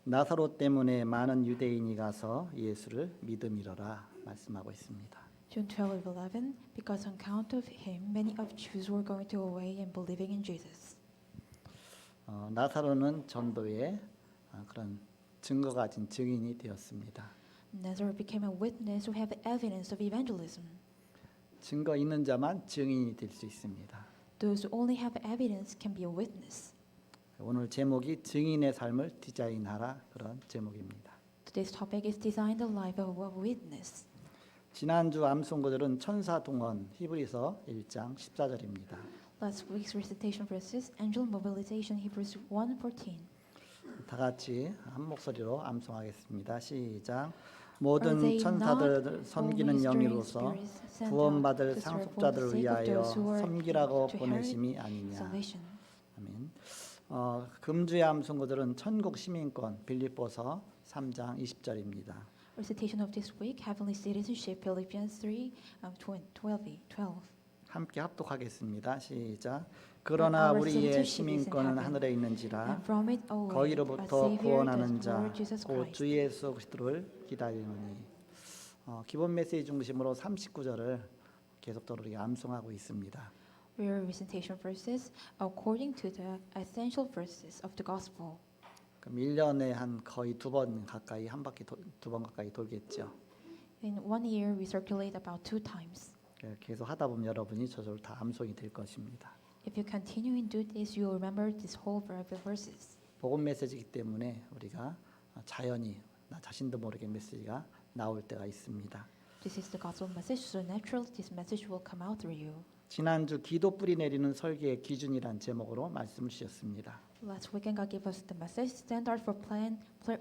나사로 때문에 많은 유대인이 가서 예수를 믿음이러라 말씀하고 있습니다. John 12:11 Because on account of him many of Jews were going to away and believing in Jesus. 나사로는 전도의 그런 증거 가진 증인이 되었습니다. Nazareth became a witness who have evidence of evangelism. 증거 있는 자만 증인이 될 수 있습니다. Those who only have evidence can be a witness. 오늘 제목이 증인의 삶을 디자인하라 그런 제목입니다. Today's topic is Design the Life of a Witness. 지난주 암송구절은 천사 동원 히브리서 1장 14절입니다. Last week's recitation verses Angel Mobilization Hebrews 1:14. 다 같이 한 목소리로 암송하겠습니다. 시작. 모든 천사들 섬기는 영이로서 구원받을 상속자들을 위하여 섬기라고 보내심이 아니냐. 아멘. 금주의 암송구들은 천국 시민권 빌립보서 3장 20절입니다. Recitation of this week Heavenly Citizenship Philippians 3:12. 함께 합독하겠습니다. 시작. 그러나 우리의 시민권은 하늘에 있는지라 거기로부터 구원하는 자 곧 주 예수 그리스도를 기다리노니. 기본 메시지 중심으로 39절을 계속적으로 암송하고 있습니다. Real recitation verses according to the essential verses of the gospel. 그럼 1년에 한 거의 두 번 가까이 한 바퀴 두 번 가까이 돌겠죠. In 1 year we circulate about 2 times. 계속 하다 보면 여러분이 저절로 다 암송이 될 것입니다. If you continue and do this, you will remember this whole verses. 복음 메시지이기 때문에 우리가 자연히 나 자신도 모르게 메시지가 나올 때가 있습니다. This is the gospel message, so naturally this message will come out through you. 지난주 기도 뿌리 내리는 설계의 기준이란 제목으로 말씀을 주셨습니다. Last weekend God gave us the message standard for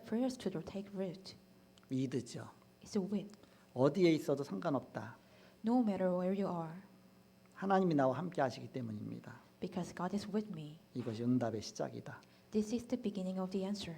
prayers to take root. 믿으죠. It's a wit. 어디에 있어도 상관없다. No matter where you are, 하나님이 나와 함께 하시기 때문입니다. because God is with me. 이것이 응답의 시작이다. This is the beginning of the answer.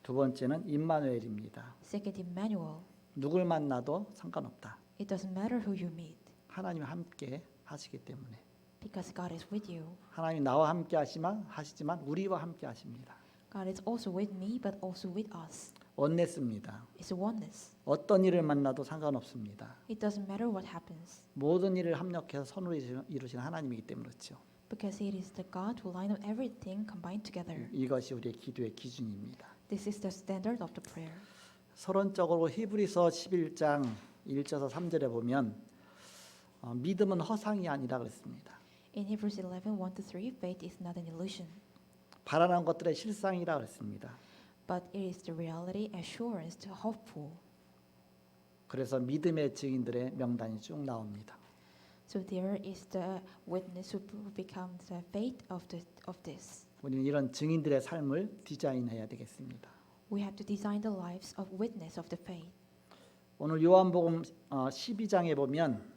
두 번째는 임마누엘입니다. Second, Emmanuel. 누굴 만나도 상관없다. It doesn't matter who you meet, 하나님이 함께 하시기 때문에. because God is with you. 하나님이 나와 함께 하시지만 우리와 함께 하십니다. God is also with me, but also with us. 원네스입니다. It's oneness. 어떤 일을 만나도 상관없습니다. It doesn't matter what happens, 모든 일을 합력해서 선으로 이루시는 하나님이기 때문에 그렇죠. because it is the God who line up everything combined together. 이것이 우리의 기도의 기준입니다. This is the standard of the prayer. 서론적으로 히브리서 11장 1절에서 3절에 보면 믿음은 허상이 아니라 그랬습니다. In Hebrews 11:1-3, faith is not an illusion, 바라는 것들의 실상이라 그랬습니다. but it is the reality, assurance, to hopeful. 그래서 믿음의 증인들의 명단이 쭉 나옵니다. So there is the witness who becomes the faith of this. 우리는 이런 증인들의 삶을 디자인해야 되겠습니다. We have to design the lives of witness of the faith. 오늘 요한복음 12장에 보면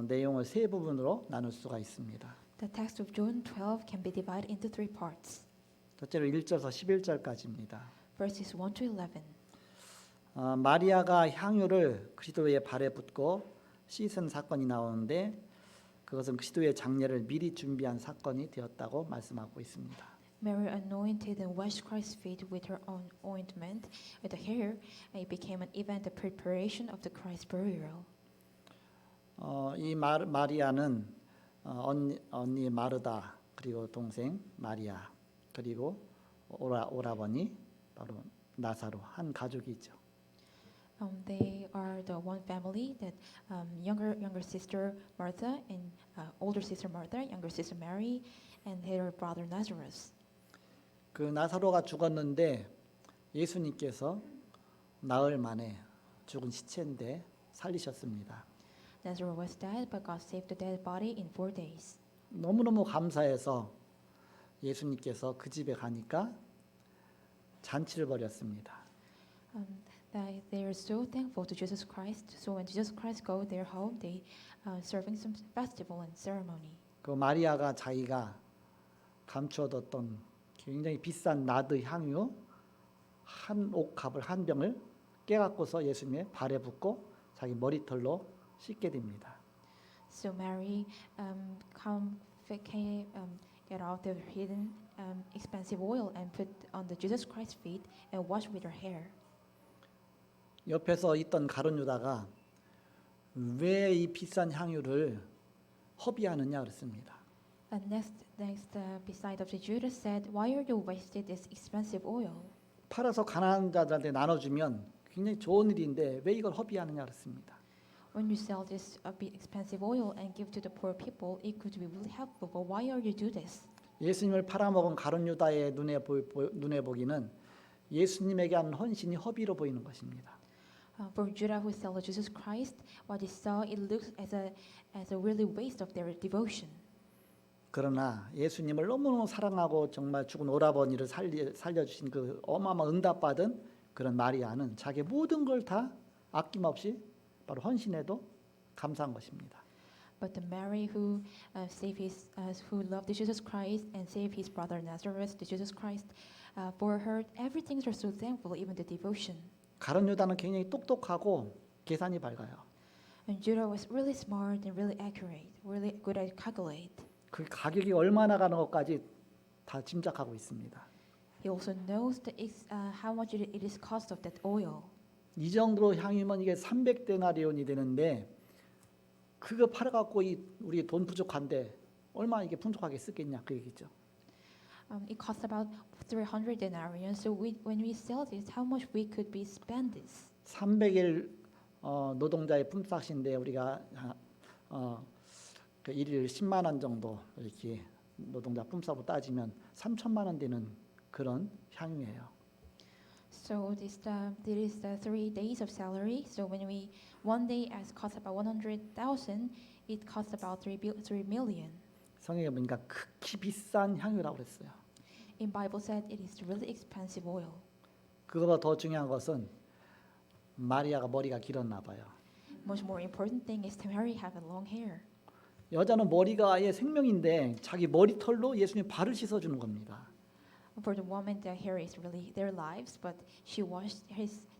내용을 세 부분으로 나눌 수가 있습니다. The text of John 12 can be divided into 3 parts. 첫째로 1절에서 11절까지입니다. Verses 1-11. 마리아가 향유를 그리스도의 발에 붓고 씻은 사건이 나오는데 그것은 그리스도의 장례를 미리 준비한 사건이 되었다고 말씀하고 있습니다. Mary anointed and washed Christ's feet with her own ointment with the hair, and it became an event, the preparation of the Christ's burial. 이 마리아는 언니 마르다 그리고 동생 마리아 그리고 오라버니 바로 나사로 한 가족이죠. They are the one family that younger sister Martha and older sister Martha, younger sister Mary, and their brother Lazarus. 그 나사로가 죽었는데 예수님께서 나흘 만에 죽은 시체인데 살리셨습니다. Lazarus was dead, but God saved the dead body in 4 days. 너무너무 감사해서 예수님께서 그 집에 가니까 잔치를 벌였습니다. They are so thankful to Jesus Christ. So when Jesus Christ go their home, they serving some festival and ceremony. 그 마리아가 자기가 감추어뒀던 굉장히 비싼 나드 향유 한 옥합을 한 병을 깨갖고서 예수님의 발에 붓고 자기 머리털로 씻게 됩니다. So Mary get out the hidden expensive oil and put on the Jesus Christ's feet and wash with their hair. 옆에서 있던 가룟 유다가 왜 이 비싼 향유를 허비하느냐 그랬습니다. And beside of the Judas said, "Why are you wasting this expensive oil? 팔아서 가난한 자들한테 나눠주면 굉장히 좋은 일인데 왜 이걸 허비하느냐 그랬습니다. When you sell this expensive oil and give to the poor people, it could be really helpful. But why are you do this?" 예수님을 팔아먹은 가룟 유다의 눈에 보기는 예수님에게 하는 헌신이 허비로 보이는 것입니다. For Judah who sold Jesus Christ, what he saw, it looks as a really waste of their devotion. 그러나 예수님을 너무너무 사랑하고 정말 죽은 오라버니를 살려주신 그 어마어마한 응답받은 그런 마리아는 자기 모든 걸 다 아낌없이 바로 헌신해도 감사한 것입니다. But the Mary who who loved Jesus Christ and saved his brother Nazareth to Jesus Christ, for her everything are so thankful, even the devotion. 가룟 유다는 굉장히 똑똑하고 계산이 밝아요. And Judah was really smart and really accurate, really good at calculate. 그 가격이 얼마나 가는 것까지 다 짐작하고 있습니다. He also knows how much it is cost of that oil. 이 정도로 향이면 이게 300데나리온이 되는데 그거 팔아갖고 우리 돈 부족한데 얼마나 이게 풍족하게 쓰겠냐 그 얘기죠. It costs about 300 denarii. So when we sell this, how much we could be spend this? 300일 노동자의 품삯인데 우리가 그 일일 10만 원 정도 이렇게 노동자 품삯으로 따지면 3천만 원 되는 그런 향유예요. So this is the 3 days of salary. So when we one day as costs about 100,000, it costs about 3 million. 성경에 보니까 극히 비싼 향유라고 그랬어요. In Bible said it is really expensive oil. 그거보다 더 중요한 것은 마리아가 머리가 길었나 봐요. Much more important thing is that Mary have a long hair. 여자는 머리가 아예 생명인데 자기 머리털로 예수님 발을 씻어주는 겁니다. For the woman, the hair is really their lives, but she washed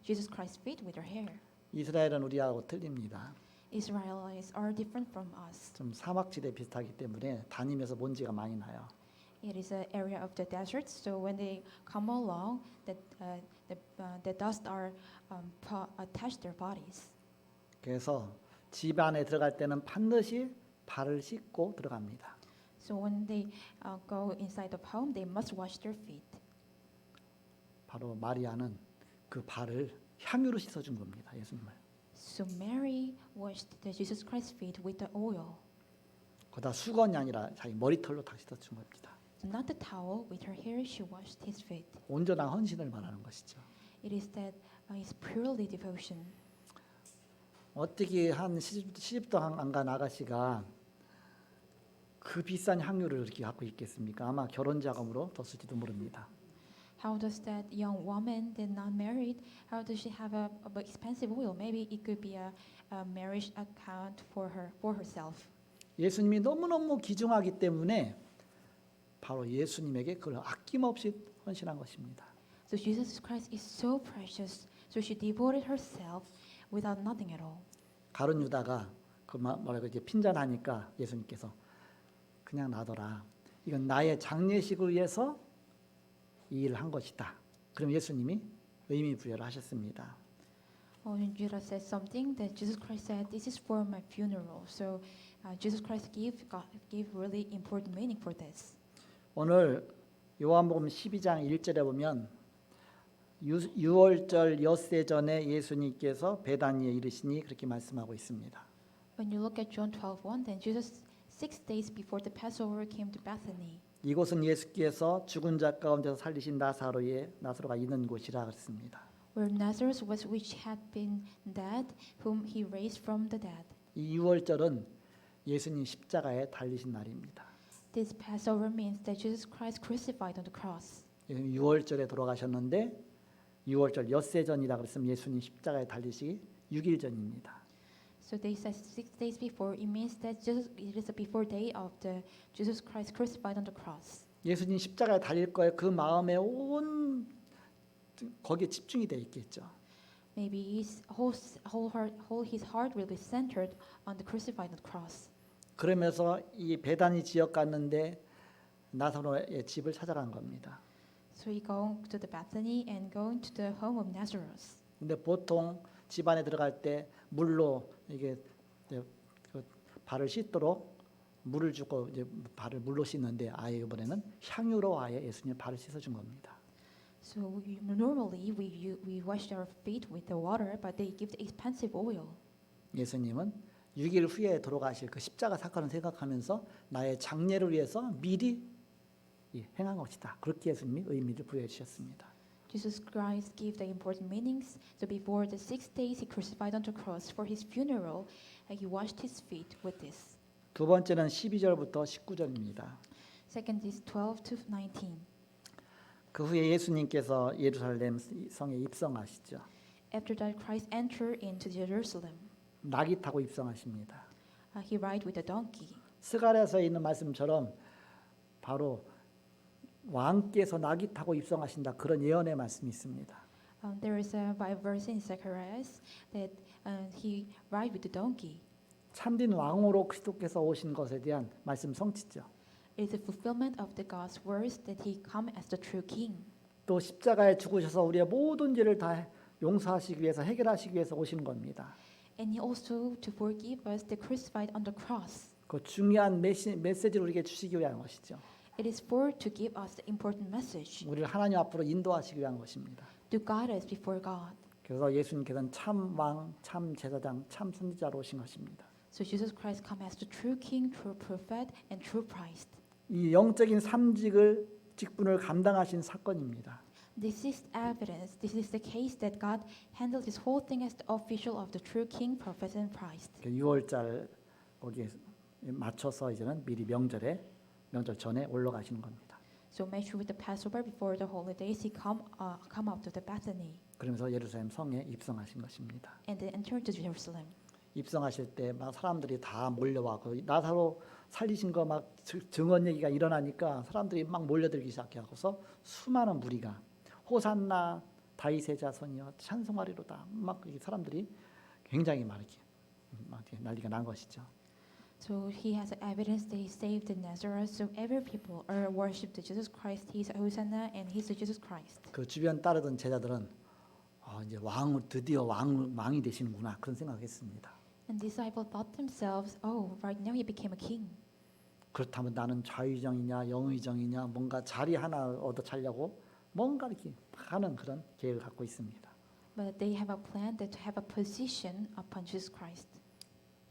Jesus Christ's feet with her hair. 이스라엘은 우리하고 틀립니다. Israelites are different from us. 좀 사막지대 비슷하기 때문에 다니면서 먼지가 많이 나요. It is an area of the desert, so when they come along, the dust are attached their bodies. 그래서 집 안에 들어갈 때는 반드시 발을 씻고 들어갑니다. So when they go inside the home, they must wash their feet. 바로 마리아는 그 발을 향유로 씻어준 겁니다. 예수님을. So Mary washed the Jesus Christ's feet with the oil. 거기다 수건이 아니라 자기 머리털로 다 씻어준 겁니다. So not the towel, with her hair she washed his feet. 온전한 헌신을 말하는 것이죠. It is that it's purely devotion. 어떻게 한 시집도 안 간 아가씨가 그 비싼 향유를 이렇게 갖고 있겠습니까? 아마 결혼 자금으로 뒀을지도 모릅니다. How does that young woman that not married, how does she have a expensive oil? Maybe it could be a marriage account for herself. 예수님이 너무너무 귀중하기 때문에 바로 예수님에게 그걸 아낌없이 헌신한 것입니다. So Jesus Christ is so precious, so she devoted herself without nothing at all. 가룟 유다가 그 뭐라고 이제 핀잔하니까 예수님께서 그냥 놔둬라. 이건 나의 장례식을 위해서 이 일을 한 것이다. 그럼 예수님이 의미 부여를 하셨습니다. When Judas said something, that Jesus Christ said, "This is for my funeral." So Jesus Christ gave really important meaning for this. 오늘 요한복음 12장 1절에 보면 유월절 엿새 전에 예수님께서 베다니에 이르시니 그렇게 말씀하고 있습니다. When you look at John 12:1, then Jesus 6 days before the Passover came to Bethany. 이곳은 예수께서 죽은 자 가운데서 살리신 나사로가 있는 곳이라 그랬습니다. Where Nazareth was, which had been dead, whom he raised from the dead. 이 유월절은 예수님 십자가에 달리신 날입니다. This Passover means that Jesus Christ crucified on the cross. 유월절에 돌아가셨는데 유월절 엿새 전이라 그랬으면 예수님 십자가에 달리시기 6일 전입니다. So they said 6 days before. It means that it is the before day of the Jesus Christ crucified on the cross. 예수님 십자가에 달릴 거에 그 마음에 거기에 집중이 돼 있겠죠. Maybe his his heart will be centered on the crucified on the cross. 그러면서 이 베다니 지역 갔는데 나사로의 집을 찾아간 겁니다. So he going to the Bethany and going to the home of Nazareth. 근데 보통 집 안에 들어갈 때 물로 이게 이제 그 발을 씻도록 물을 주고 이제 발을 물로 씻는데 아예 이번에는 향유로 아예 예수님 발을 씻어준 겁니다. So normally we wash our feet with the water, but they give the expensive oil. 예수님은 6일 후에 돌아가실 그 십자가 사건을 생각하면서 나의 장례를 위해서 미리 행한 것이다. 그렇게 예수님이 의미를 부여해 주셨습니다. Jesus Christ gave the important meanings. So before the 6 days he crucified on the cross for his funeral, he washed his feet with this. 두 번째는 12절부터 19절입니다. Second is 12 to 19. 그 후에 예수님께서 예루살렘 성에 입성하시죠. After that, Christ entered into Jerusalem. 낙이 타고 입성하십니다. He ride with a donkey. 스가랴서에 있는 말씀처럼 바로 왕께서 낙이 타고 입성하신다 그런 예언의 말씀이 있습니다. There is a Bible verse in Zechariah that he ride with the donkey. 참된 왕으로 그리스도께서 오신 것에 대한 말씀 성취죠. It is a fulfillment of the God's words that he come as the true king. 또 십자가에 죽으셔서 우리의 모든 죄를 다 용서하시기 위해서 해결하시기 위해서 오신 겁니다. And he also to forgive us the crucified on the cross. 그 중요한 메시지를 우리에게 주시기 위한 것이죠. It is for to give us the important message, 우리를 하나님 앞으로 인도하시기 위한 것입니다. to guide us before God. 그래서 예수님께서는 참 왕, 참 제사장, 참 선지자로 오신 것입니다. So Jesus Christ come as the true king, true prophet, and true priest. 이 영적인 직분을 감당하신 사건입니다. This is evidence. This is the case that God handled this whole thing as the official of the true king, prophet, and priest. 6월절 거기에 맞춰서 이제는 미리 명절 전에 올라가시는 겁니다. So make sure with the Passover before the holidays, he come up to the Bethany 그러면서 예루살렘 성에 입성하신 것입니다. and then enter to Jerusalem. 입성하실 때 막 사람들이 다 몰려와 그 나사로 살리신 거 막 증언 얘기가 일어나니까 사람들이 막 몰려들기 시작하고서 수많은 무리가 호산나 다윗의 자손이여 찬송하리로다 막 이 사람들이 굉장히 막 난리가 난 것이죠. So he has evidence that he saved the Nazareth. So every people are worship to Jesus Christ. He's Hosanna and he's Jesus Christ. 그 주변 따르던 제자들은 이제 드디어 왕이 되시는구나 그런 생각했습니다. And disciples thought themselves, oh, right now he became a king. 그렇다면 나는 좌의정이냐 영의정이냐 뭔가 자리 하나 얻어 차려고 뭔가 이렇게 하는 그런 계획을 갖고 있습니다. But they have a plan that to have a position upon Jesus Christ.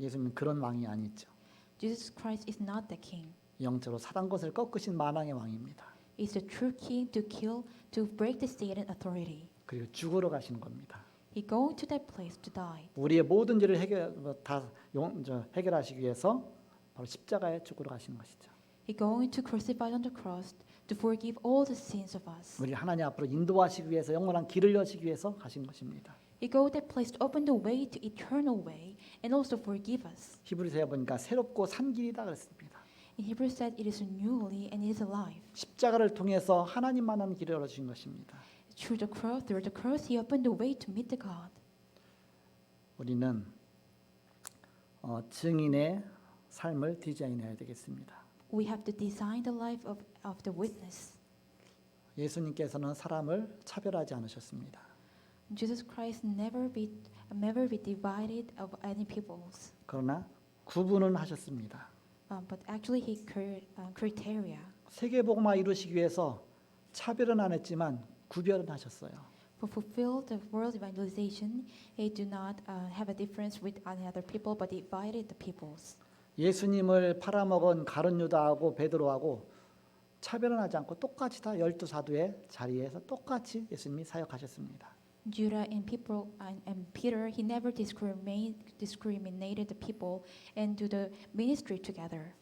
예수님은 그런 왕이 아니죠. Jesus Christ is not the king. 영적으로 사단 것을 꺾으신 만왕의 왕입니다. He's the true king to kill, to break the state and authority. 그리고 죽으러 가시는 겁니다. He going to that place to die. 우리의 모든 죄를 해결하시기 위해서 바로 십자가에 죽으러 가시는 것이죠. He going to crucify on the cross to forgive all the sins of us. 우리 하나님 앞으로 인도하시기 위해서 영원한 길을 여시기 위해서 가신 것입니다. He go that place to open the way to eternal way and also forgive us. 히브리서에 보니까 새롭고 산 길이다 그랬습니다. In Hebrew said it is newly and it is alive. 십자가를 통해서 하나님만한 길을 열어주신 것입니다. Through the cross, he opened the way to meet the God. 우리는 증인의 삶을 디자인해야 되겠습니다. We have to design the life of the witness. 예수님께서는 사람을 차별하지 않으셨습니다. Jesus Christ never be divided of any peoples. 그러나 구분은 하셨습니다. But actually he criteria. 세계복음화 이루시기 위해서 차별은 안 했지만 구별은 하셨어요. For fulfill the world evangelization, he do not have a difference with other people, but divided the peoples. 예수님을 팔아먹은 가룟 유다하고 베드로하고 차별은 하지 않고 똑같이 다 12사도의 자리에서 똑같이 예수님이 사역하셨습니다. Judah and Peter, he never discriminated the people and do the ministry together.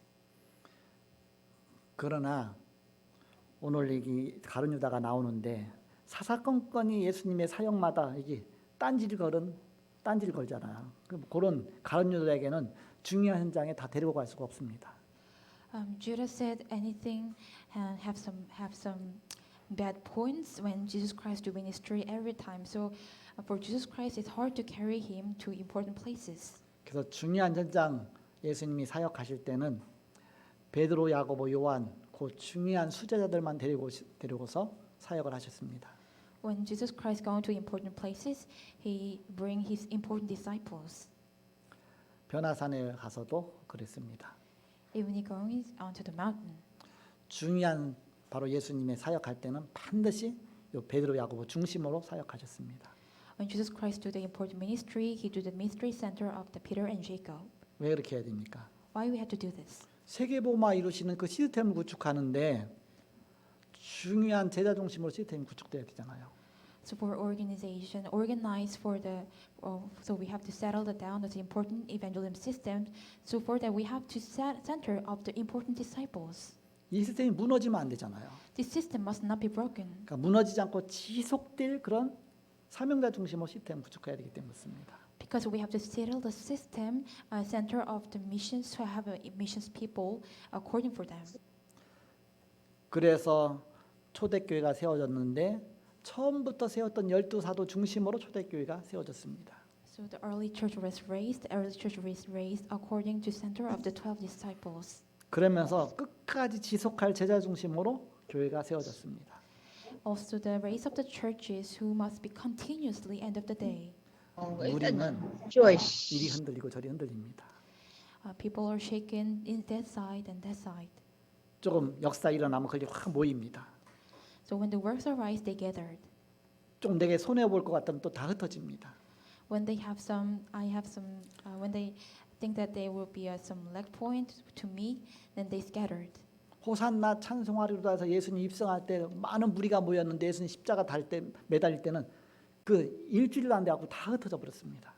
그러나 오늘 이 가룟 유다가 나오는데 사사건건이 예수님의 사역마다 이게 딴질 걸잖아요. 그런 가룟 유다에게는 중요한 현장에 다 데리고 갈 수가 없습니다. Judah said anything and have some bad points when Jesus Christ do ministry every time. So for Jesus Christ, it's hard to carry him to important places. 그래서 중요한 현장 예수님이 사역하실 때는 베드로, 야고보, 요한 그 중요한 수제자들만 데리고서 사역을 하셨습니다. When Jesus Christ going to important places, he bring his important disciples. 변화산에 가서도 그랬습니다. Even he going onto the mountain. 중요한 바로 예수님의 사역할 때는 반드시 요 베드로 야고보 중심으로 사역하셨습니다. When Jesus Christ do the important ministry, he do the ministry center of the Peter and Jacob. 왜 그렇게 해야 됩니까? Why we have to do this? 세계보마 이루시는 그 시스템을 구축하는데 중요한 제자 중심으로 시스템이 구축돼야 되잖아요. So for organization, organize for the, so we have to settle the down the important evangelism system. So for that we have to center of the important disciples. 이 시스템이 무너지면 안 되잖아요. This system must not be broken. 그러니까 무너지지 않고 지속될 그런 사명자 중심으로 시스템 구축해야 되기 때문에 그렇습니다. Because we have to settle the system, center of the missions to have missions people according for them. 그래서 초대교회가 세워졌는데 처음부터 세웠던 12사도 중심으로 초대교회가 세워졌습니다. So the early church was raised. Early church was raised according to center of the 12 disciples. 그러면서 끝까지 지속할 제자 중심으로 교회가 세워졌습니다. Also the raise of the churches who must be continuously end of the day. 우리는 Joyce. 이리 흔들리고 저리 흔들립니다. People are shaken in that side and that side. 조금 역사 일어나면 거기 확 모입니다. So when the works arise, they gathered. 좀 내게 손해 볼 것 같으면 또 다 흩어집니다. When they have some, when they think that there will be some leg point to me, then they scattered. 호산나 찬송하리로다 해서 예수님 입성할 때 많은 무리가 모였는데 예수님 십자가 달 때 매달릴 때는 그 일주일도 안 돼갖고 다 흩어져 버렸습니다.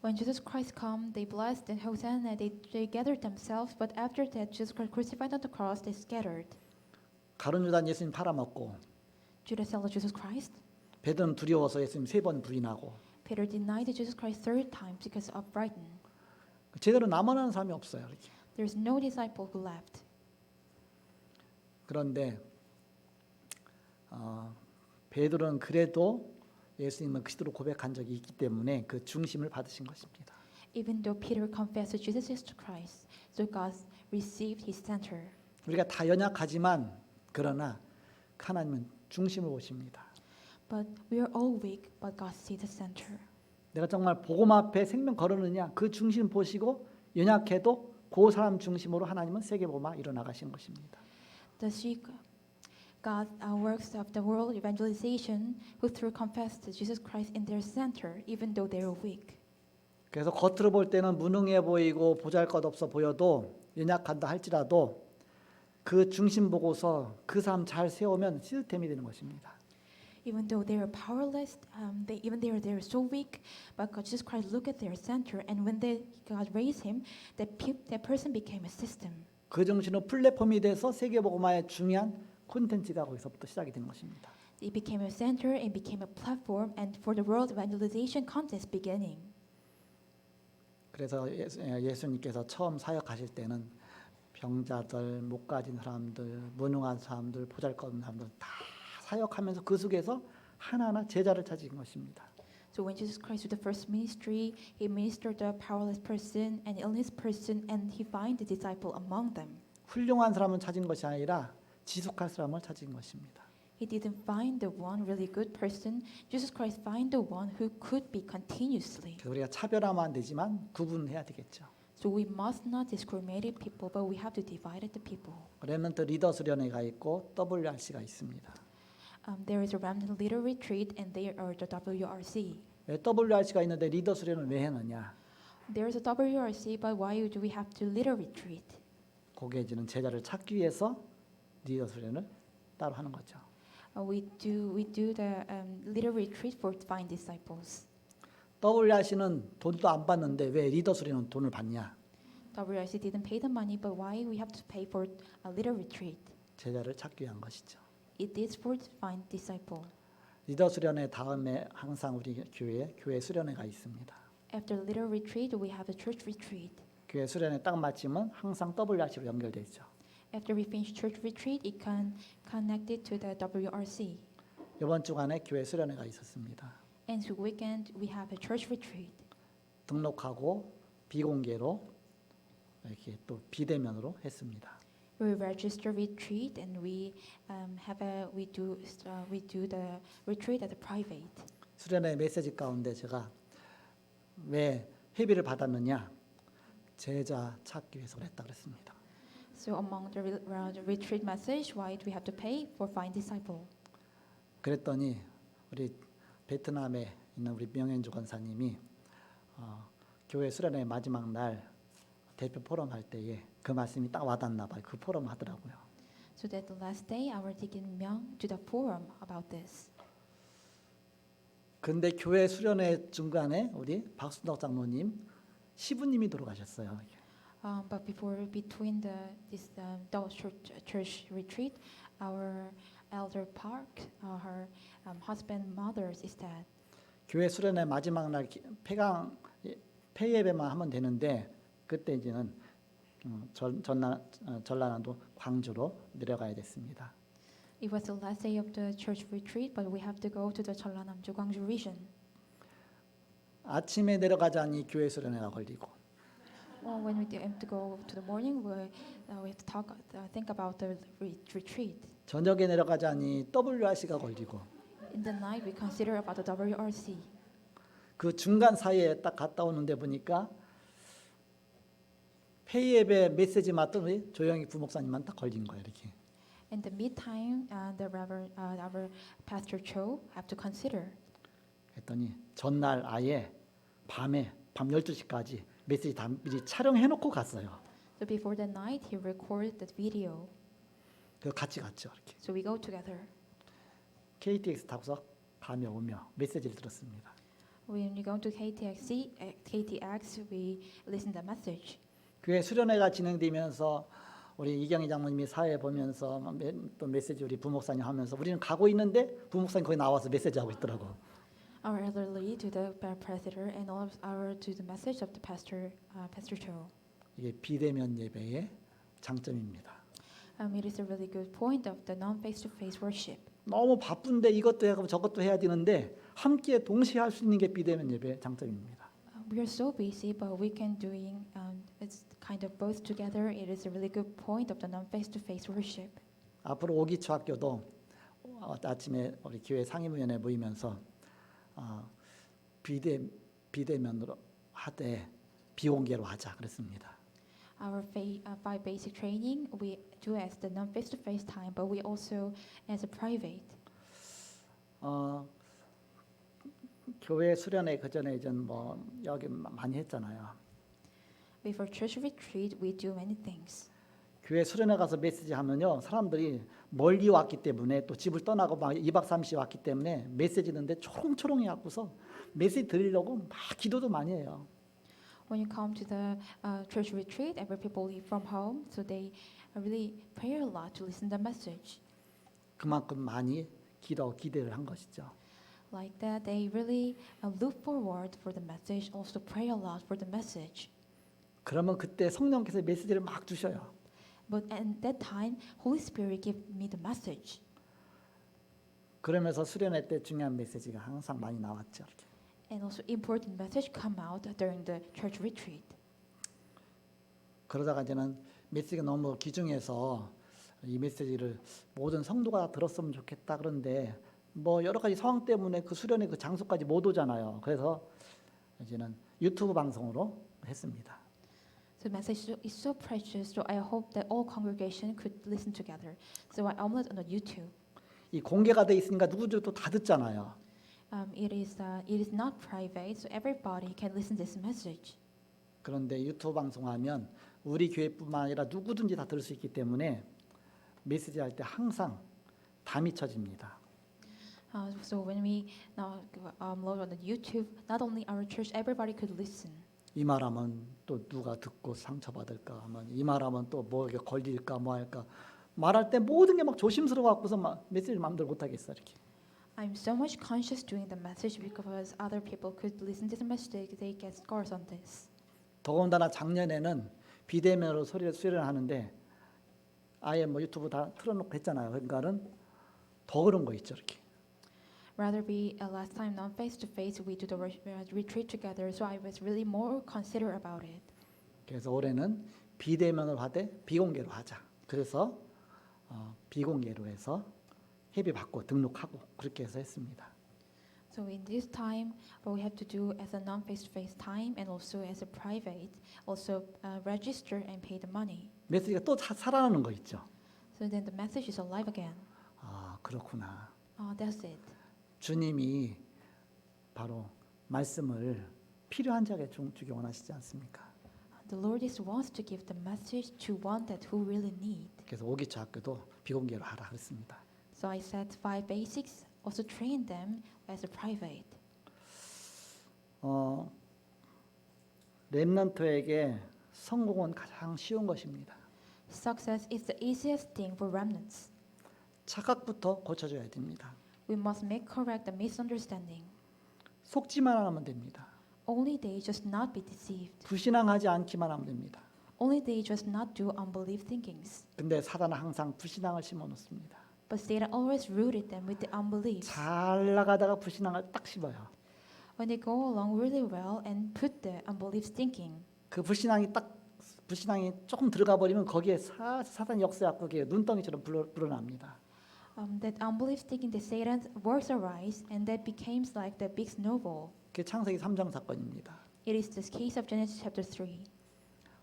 When Jesus Christ come, they blessed and Hosanna. They gathered themselves, but after that, Jesus Christ crucified on the cross, they scattered. 가룟 유다는 예수님 팔아먹고 Judas sold Jesus Christ. 베드로는 두려워서 예수님 3번 부인하고 Peter denied Jesus Christ 3 times because of frightened. 제대로 남아나는 사람이 없어요. 이렇게. There's no disciple who left. 그런데 베드로는 그래도 예수님은 그리스도로 고백한 적이 있기 때문에 그 중심을 받으신 것입니다. Even though Peter confessed that Jesus is Christ, so God received his center. 우리가 다 연약하지만 그러나 하나님은 중심을 보십니다. But we are all weak, but God sees the center. 내가 정말 복음 앞에 생명 걸었느냐 그 중심 보시고 연약해도 그 사람 중심으로 하나님은 세계보마 일어나가신 것입니다. God works of the world evangelization who through confessed Jesus Christ in their center, even though they are weak. 그래서 겉으로 볼 때는 무능해 보이고 보잘것없어 보여도 연약한다 할지라도 그 중심 보고서 그 사람 잘 세우면 시스템이 되는 것입니다. Even though they are powerless, even they are so weak, but God, Jesus Christ looked at their center, and when God raised him, that person became a system. 그 정신으로 플랫폼이 돼서 세계복음화의 중요한 콘텐츠가 거기서부터 시작이 된 것입니다. It became a center and became a platform, and for the world evangelization contest beginning. 그래서 예수님께서 처음 사역하실 때는 병자들, 못 가진 사람들, 무능한 사람들, 보잘것없는 사람들 다 사역하면서 그 속에서 하나하나 제자를 찾으신 것입니다. So when Jesus Christ did the first ministry, he ministered the powerless person and illness person, and he find the disciple among them. 훌륭한 사람을 찾은 것이 아니라 지속할 사람을 찾은 것입니다. He didn't find the one really good person. Jesus Christ find the one who could be continuously. 그래서 우리가 차별하면 안 되지만 구분해야 되겠죠. So we must not discriminate people, but we have to divide the people. 렘넌트 리더 수련회가 있고 WRC가 있습니다. There is a remnant leader retreat, and there are the WRC. 왜 WRC가 있는데 리더 수련을 왜 했느냐? There is a WRC, but why do we have to leader retreat? 거기에 이제는 제자를 찾기 위해서 리더 수련을 따로 하는 거죠. We do the leader retreat for find disciples. WRC는 돈도 안 받는데 왜 리더 수련은 돈을 받냐? WRC didn't pay the money, but why we have to pay for a leader retreat? 제자를 찾기 위한 것이죠. It is for to find disciple. 리더 수련회 다음에 항상 우리 교회 수련회가 있습니다. After leader retreat, we have a church retreat. 교회 수련회 딱 마치면 항상 WRC로 연결돼 있죠. After we finish church retreat, it can connected to the WRC. 이번 주간에 교회 수련회가 있었습니다. And this weekend we have a church retreat. 등록하고 비공개로 이렇게 또 비대면으로 했습니다. we register retreat and we do the retreat as a private. 수련회 메시지 가운데 제가 왜 회비를 받았느냐? 제자 찾기 위해서 그랬다 그랬습니다. So among the retreat message, why do we have to pay for find disciple? 그랬더니 우리 베트남에 있는 우리 명현주 권사님이 교회 수련회 마지막 날 대표 포럼 할 때에 그 말씀이 딱 와닿나 봐요. 그 포럼 하더라고요. So that the last day, our Deacon Myung did a forum about this. 근데 교회 수련회 중간에 우리 박순덕 장로님 시부님이 돌아가셨어요. But between those church retreat, our elder Park, her husband mother's is dead. 교회 수련회 마지막 날 폐예배만 하면 되는데 그때 이제는 전라남도 광주로 내려가야 됐습니다. It was the last day of the church retreat, but we have to go to the Jeollanam-do Gwangju region. 아침에 내려가자니 교회 수련회가 걸리고 Well, when we have to go to the morning, we have to think about the retreat. 저녁에 내려가자니 WRC가 걸리고 In the night, we consider about the WRC. 그 중간 사이에 딱 갔다 오는데 보니까 폐예배 메시지 맡던 우리 조영희 부목사님만 딱 걸린 거예요. 이렇게. In the meantime, our Pastor Cho have to consider. 했더니 전날 아예 밤 12시까지 메시지 다 미리 촬영해 놓고 갔어요. So before the night, he recorded the video. 그래서 같이 갔죠. 이렇게. So we go together. KTX 타고서 밤에 오며 메시지를 들었습니다. When we go to KTX, we listen the message. 교회 수련회가 진행되면서 우리 이경희 장모님이 사회 보면서 또 메시지 우리 부목사님 하면서 우리는 가고 있는데 부목사님 거기 나와서 메시지 하고 있더라고. Our elderly to the presbyter and all of our to the message of the pastor, Pastor Cho. 이게 비대면 예배의 장점입니다. It is a really good point of the non-face-to-face worship. 너무 바쁜데 이것도 해야 하고 저것도 해야 되는데 함께 동시에 할 수 있는 게 비대면 예배의 장점입니다. We are so busy, but we can doing it's kind of both together. It is a really good point of the non-face-to-face worship. 앞으로 오기초 학교도 아침에 우리 교회 상임위원회 모이면서 비대면으로 하되 비공개로 하자 그랬습니다. Our five basic training we do as the non-face-to-face time, but we also as a private. 교회 수련회 그 전에 이제 뭐 여기 많이 했잖아요. Before church retreat, we do many things. 교회 수련회 가서 메시지 하면요 사람들이 멀리 왔기 때문에 또 집을 떠나고 막 2박 3일 왔기 때문에 메시지 듣는데 초롱초롱해 갖고서 메시지 들으려고 막 기도도 많이 해요. When you come to the church retreat, every people leave from home, so they really pray a lot to listen to the message. 그만큼 많이 기대를 한 것이죠. Like that, they really look forward for the message, also pray a lot for the message. 그러면 그때 성령께서 메시지를 막 주셔요. But at that time, Holy Spirit gave me the message. 그러면서 수련회 때 중요한 메시지가 항상 많이 나왔죠. 이렇게. And also important message come out during the church retreat. 그러다가 이제는 메시지가 너무 귀중해서 이 메시지를 모든 성도가 들었으면 좋겠다 그런데 뭐 여러 가지 상황 때문에 그 수련회 그 장소까지 못 오잖아요. 그래서 이제는 유튜브 방송으로 했습니다. So the message is so precious, so I hope that all congregation could listen together. So I upload on the YouTube. 이 공개가 돼 있으니까 누구들도 다 듣잖아요. It is not private, so everybody can listen to this message. 그런데 유튜브 방송하면 우리 교회뿐만 아니라 누구든지 다 들을 수 있기 때문에 메시지 할 때 항상 다 미쳐집니다. So when we now load on the YouTube, not only our church, everybody could listen. 이 말하면 또 누가 듣고 상처받을까 하면 이 말하면 또 뭐에 걸릴까 뭐 할까 말할 때 모든 게 막 조심스러워 갖고서 막 메시지 마음대로 못 하겠어 이렇게. I'm so much conscious doing the message because other people could listen to the message. They get scars on this. 더군다나 작년에는 비대면으로 수련하는데 아예 뭐 유튜브 다 틀어놓고 했잖아요. 그러니까는 더 그런 거 있죠 이렇게. Rather be last time not face to face, we do the retreat together. So I was really more considerate about it. 그래서 올해는 비대면으로 하되 비공개로 하자. 그래서 비공개로 해서 회비 받고 등록하고 그렇게 해서 했습니다. So in this time, what we have to do as a non-face-to-face time and also as a private, also register and pay the money. 메시지가 또 살아나는 거 있죠. So then the message is alive again. 아, 그렇구나. That's it. 주님이 바로 말씀을 필요한 자에게 주기 원하시지 않습니까? The Lord is wants to give the message to one that who really need. 그래서 오기초 학교도 비공개로 하라 그랬습니다. So I said 5 basics. Also train them as a private. 렘넌트에게 성공은 가장 쉬운 것입니다. Success is the easiest thing for remnants. 착각부터 고쳐줘야 됩니다. We must make correct the misunderstanding. 속지만 하면 됩니다. Only they just not be deceived. 불신앙하지 않기만 하면 됩니다. Only they just not do unbelief thinkings. 근데 사단은 항상 불신앙을 심어놓습니다. But Satan always rooted them with the unbelief. 잘 나가다가 불신앙을 딱 심어요. When they go along really well and put the unbelief thinking, 그 불신앙이 조금 들어가 버리면 거기에 사단 역사가 거기에 눈덩이처럼 불어납니다. that unbelief thinking that Satan works arise and that becomes like the big snowball. 그게 창세기 3장 사건입니다. It is the case of Genesis chapter 3.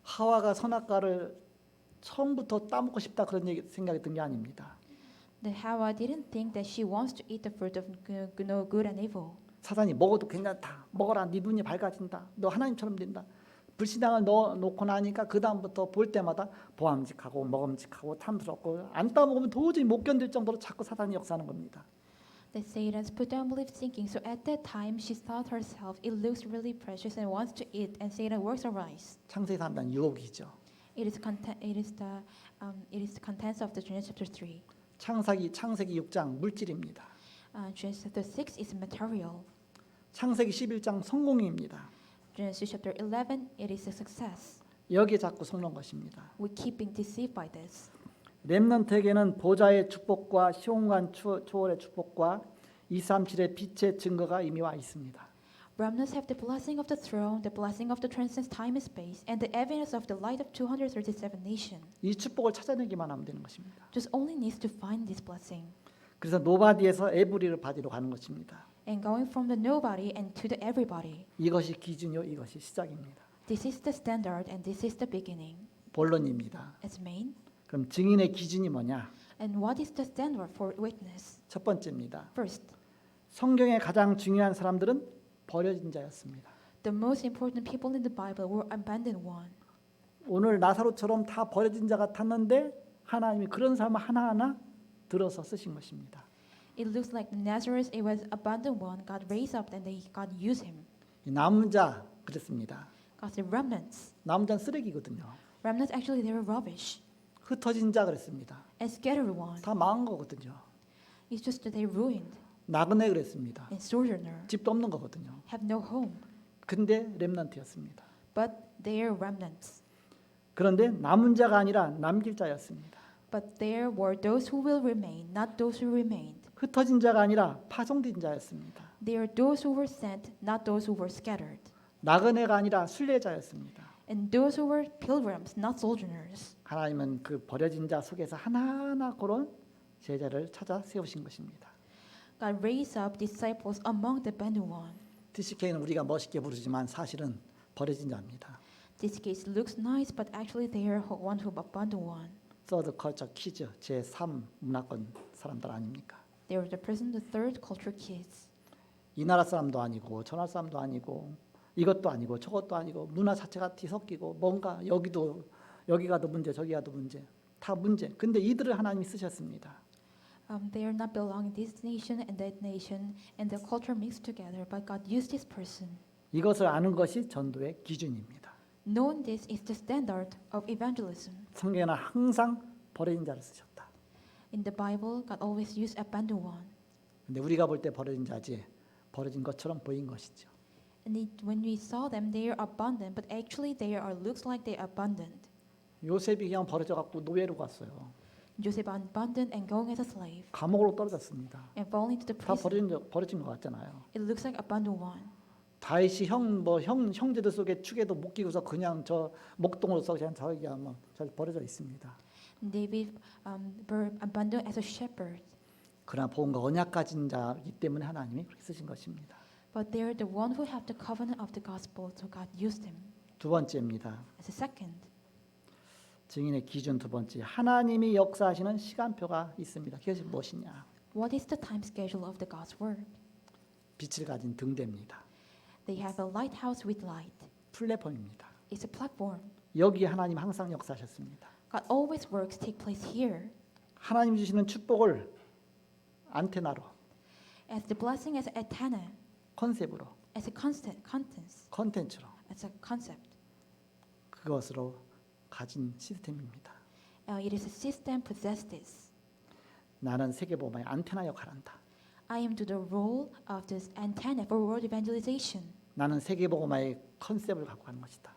하와가 선악과를 처음부터 따먹고 싶다 그런 생각이 든 게 아닙니다. That Hawa didn't think that she wants to eat the fruit of no good and evil. 사단이 먹어도 괜찮다. 먹어라. 네 눈이 밝아진다. 너 하나님처럼 된다. 불신앙을 넣고 나니까 그 다음부터 볼 때마다 보암직하고 먹음직하고 탐스럽고 안 따먹으면 도저히 못 견딜 정도로 자꾸 사단이 역사하는 겁니다. That Satan's put the unbelief thinking. So at that time she thought herself it looks really precious and wants to eat, and Satan works arise. 창세기 3장 유혹이죠. It is the contents of the Genesis chapter 3. 창세기 6장 물질입니다. Genesis chapter 6 is material. 창세기 11장 성공입니다. Genesis chapter 11, it is a success. 여기에 자꾸 속는 것입니다. We keep being deceived by this. 렘넌트에게는 보좌의 축복과 시온관 초월의 축복과 237의 빛의 증거가 이미 와 있습니다. Remnants have the blessing of the throne, the blessing of the transcends time and space, and the evidence of the light of 237 nations. 이 축복을 찾아내기만 하면 되는 것입니다. Just only needs to find this blessing. 그래서 노바디에서 에브리를 바디로 가는 것입니다. And going from the nobody and to the everybody. 이것이 기준이요, 이것이 시작입니다. This is the standard and this is the beginning. 본론입니다. As main. 그럼 증인의 기준이 뭐냐? And what is the standard for witness? 첫 번째입니다. First, 성경의 가장 중요한 사람들은 버려진 자였습니다. the most important people in the Bible were abandoned one. 오늘 나사로처럼 다 버려진 자 같았는데 하나님이 그런 사람을 하나하나 들어서 쓰신 것입니다. It looks like Nazareth, it was abandoned one. God raised up and God used him. 이 남은 자 그랬습니다. God said remnants. 남은 자는 쓰레기거든요. Remnants actually they were rubbish. 흩어진 자 그랬습니다. And scattered one. 다 망한 거거든요. It's just that they ruined. 나그네 그랬습니다. And sojourner 집도 없는 거거든요. have no home. 근데 렘넌트였습니다. But they are remnants. 그런데 남은 자가 아니라 남길 자였습니다. But there were those who will remain, not those who remained. 흩어진 자가 아니라 파송된 자였습니다. They are those who were sent, not those who were scattered. 나그네가 아니라 순례자였습니다. And those who were pilgrims, not sojourners. 하나님은 그 버려진 자 속에서 하나하나 그런 제자를 찾아 세우신 것입니다. God raised up disciples among the abandoned one. TCK는 우리가 멋있게 부르지만 사실은 버려진 자입니다. This case looks nice, but actually they are one who abandoned one. 서드 컬처 키즈 제3 문화권 사람들 아닙니까? They were the present, the third culture kids. 이 나라 사람도 아니고 저 나라 사람도 아니고 이것도 아니고 저것도 아니고 문화 자체가 뒤섞이고 뭔가 여기 가도 문제 저기 가도 문제 다 문제. 근데 이들을 하나님이 쓰셨습니다. They are not belonging this nation and that nation, and the culture mixed together. But God used this person. 이것을 아는 것이 전도의 기준입니다. Knowing this is the standard of evangelism. 성경에는 항상 버려진 자를 쓰셨다. In the Bible, God always used abandoned one. 근데 우리가 볼 때 버려진 자지 버려진 것처럼 보인 것이죠. And when we saw them, they are abundant, but actually they are looks like they are abundant. 요셉이 그냥 버려져 갖고 노예로 갔어요. Joseph abandoned and going as a slave 감옥으로 떨어졌습니다. and falling to the 다 prison. 버려진 것 같잖아요. It looks like abandoned one. 다윗이 형제들 속에 축에도 못 끼고서 그냥 저 목동으로서 그냥 저기야 뭐 잘 버려져 있습니다. David were abandoned as a shepherd, 그러나 복음과 언약 가진 자이기 때문에 하나님이 그렇게 쓰신 것입니다. but they're the one who have the covenant of the gospel, so God used them. 두 번째입니다. As a second, 증인의 기준 두 번째, 하나님이 역사하시는 시간표가 있습니다. 그것이 무엇이냐? what is the time schedule of the God's word? 빛을 가진 등대입니다. They have a lighthouse with light. 플랫폼입니다. It's a platform. 여기 하나님 항상 역사하셨습니다. God always works take place here. 하나님 주시는 축복을 안테나로, As the blessing as antenna, 컨셉으로, as a constant contents, 컨텐츠로 as a concept. 그것으로 가진 시스템입니다. It is a system possess this. 나는 세계복음의 안테나 역할을 한다. I am to the role of this antenna for world evangelization. 나는 세계복음의 컨셉을 갖고 가는 것이다.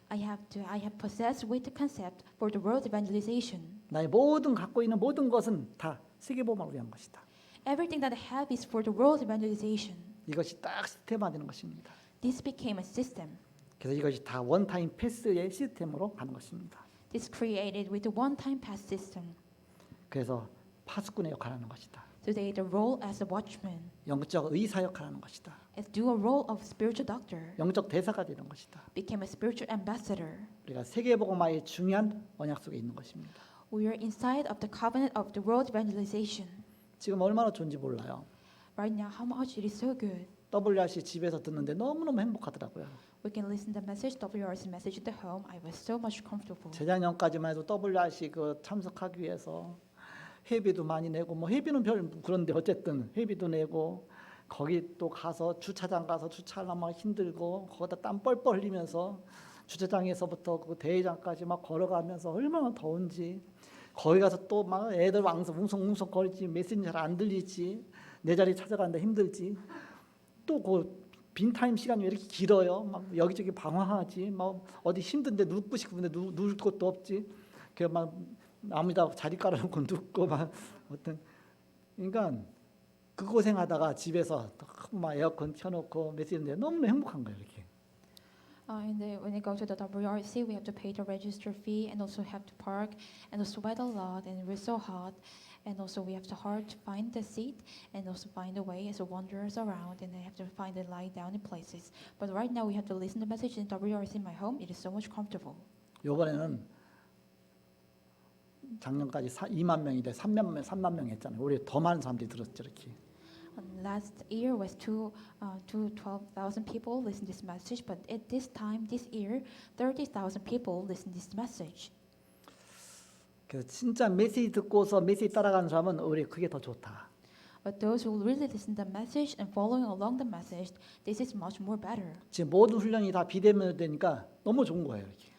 I have possessed with the concept for the world evangelization. 나의 모든 갖고 있는 모든 것은 다 세계복음을 위한 것이다. Everything that I have is for the world evangelization. 이것이 딱 시스템화되는 것입니다. This became a system. 그래서 이것이 다 원타임 패스의 시스템으로 가는 것입니다. This created with the one-time pass system. 그래서 파수꾼의 역할을 하는 것이다. Today the role as a watchman, 영적 의사 역할을 하는 것이다. as do a role of spiritual doctor, 영적 대사가 되는 것이다. became a spiritual ambassador. 우리가 세계복음화의 중요한 언약 속에 있는 것입니다. We are inside of the covenant of the world evangelization. 지금 얼마나 좋은지 몰라요. Right now, how much it is so good. WRC 집에서 듣는데 너무너무 행복하더라고요. We can listen the message, WRC message at the home. I was so much comfortable. 재작년까지만 해도 WRC 그 참석하기 위해서 회비도 많이 내고 뭐 회비는 별 그런데 어쨌든 회비도 내고 거기 또 가서 주차장 가서 주차하려면 힘들고 거기다 땀 뻘뻘 흘리면서 주차장에서부터 그 대회장까지 막 걸어가면서 얼마나 더운지 거기 가서 또 막 애들 웅성웅성 거리지 메시지 잘 안 들리지 내 자리 찾아가는데 힘들지 또 그 빈타임 시간이 왜 이렇게 길어요? 막 여기저기 방황하지 막 어디 힘든데 눕고 싶은데 누울 곳도 없지 그막 아무데나 자리 깔아놓고 눕고 막 어떤 그러니까 그 고생하다가 집에서 막 에어컨 켜놓고 메시지인데 너무 행복한 거예요 이렇게. And when you go to the WRC, we have to pay the register fee and also have to park and also sweat a lot and we're so hot and also we have to hard to find the seat and also find a way as a wanderers around and they have to find and lie down in places. But right now we have to listen to the message in WRC in my home. It is so much comfortable. 이번에는 작년까지 2만 명이 돼 3만 명 했잖아요. 올해 더 많은 사람들이 들었죠 이렇게. Last year was 12,000 people listened this message, but at this time, this year, 30,000 people listened this message. 그래서 진짜 메시지 듣고서 메시지 따라가는 사람은 오히려 그게 더 좋다. But those who really listen to the message and following along the message, this is much more better. 지금 모든 훈련이 다 비대면으로 되니까 너무 좋은 거예요 이렇게.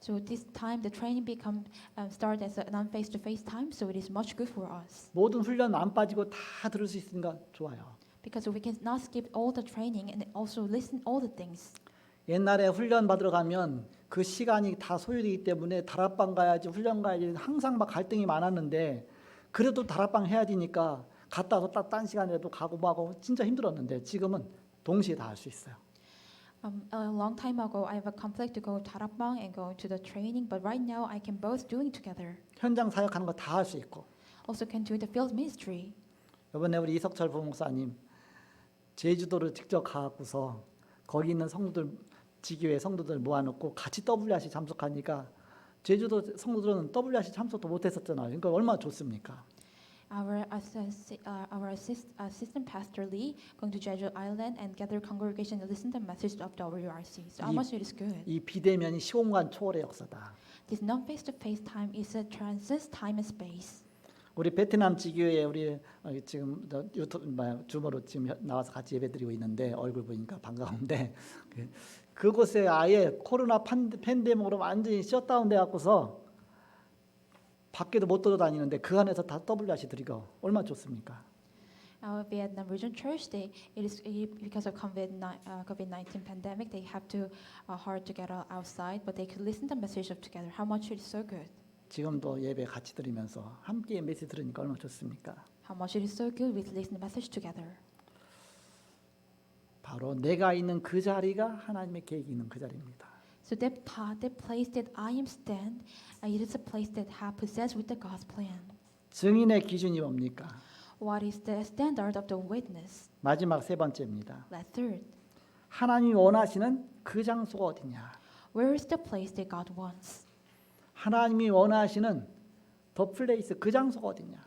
So this time, the training become start as a non-face-to-face time, so it is much good for us. 모든 훈련 안 빠지고 다 들을 수 있으니까 좋아요. Because we can not skip all the training and also listen all the things. 옛날에 훈련 받으러 가면 그 시간이 다 소요되기 때문에 다락방 가야지 훈련 가야지 항상 막 갈등이 많았는데 그래도 다락방 해야 되니까 갔다 와서 딱 딴 시간에도 가고 마고 진짜 힘들었는데 지금은 동시에 다 할 수 있어요. A long time ago, I have a conflict to go to Tarapang and go to the training, but right now I can both doing together. 현장 사역하는 거 다 할 수 있고 Also can do the field ministry. 이번에 우리 이석철 부목사님 제주도를 직접 가고서 거기 있는 성도들 지교회 성도들 모아놓고 같이 WRC 참석하니까 제주도 성도들은 WRC 참석도 못했었잖아요. 그러니까 얼마나 좋습니까? Our assistant pastor Lee going to Jeju Island and gather congregation and listen to the message of WRC. So how much it is good. 이 비대면이 시공간 초월의 역사다. This non-face-to-face time is a transcends time and space. 우리 베트남 지교회 우리 지금 유튜브 줌으로 지금 나와서 같이 예배드리고 있는데 얼굴 보니까 반가운데 그곳에 아예 코로나 팬데믹으로 완전히 셧다운 돼 갖고서 밖에도 못 돌아다니는데 그 안에서 다 WRC 드리고 얼마나 좋습니까? Our Vietnam Region Church, because of COVID-19 pandemic, they have to hard to get outside, but they could listen to the message of together. How much it is so good. 지금도 예배 같이 드리면서 함께 메시지 들으니까 얼마나 좋습니까? How much it is so good with listening the message together. 바로 내가 있는 그 자리가 하나님의 계획이 있는 그 자리입니다. So that place that I am stand, it is a place that have possessed with the God's plan. 증인의 기준이 뭡니까? What is the standard of the witness? 마지막 세 번째입니다. That third, 하나님이 원하시는 그 장소가 어디냐? where is the place that God wants? 하나님이 원하시는 더 플레이스 그 장소가 어디냐?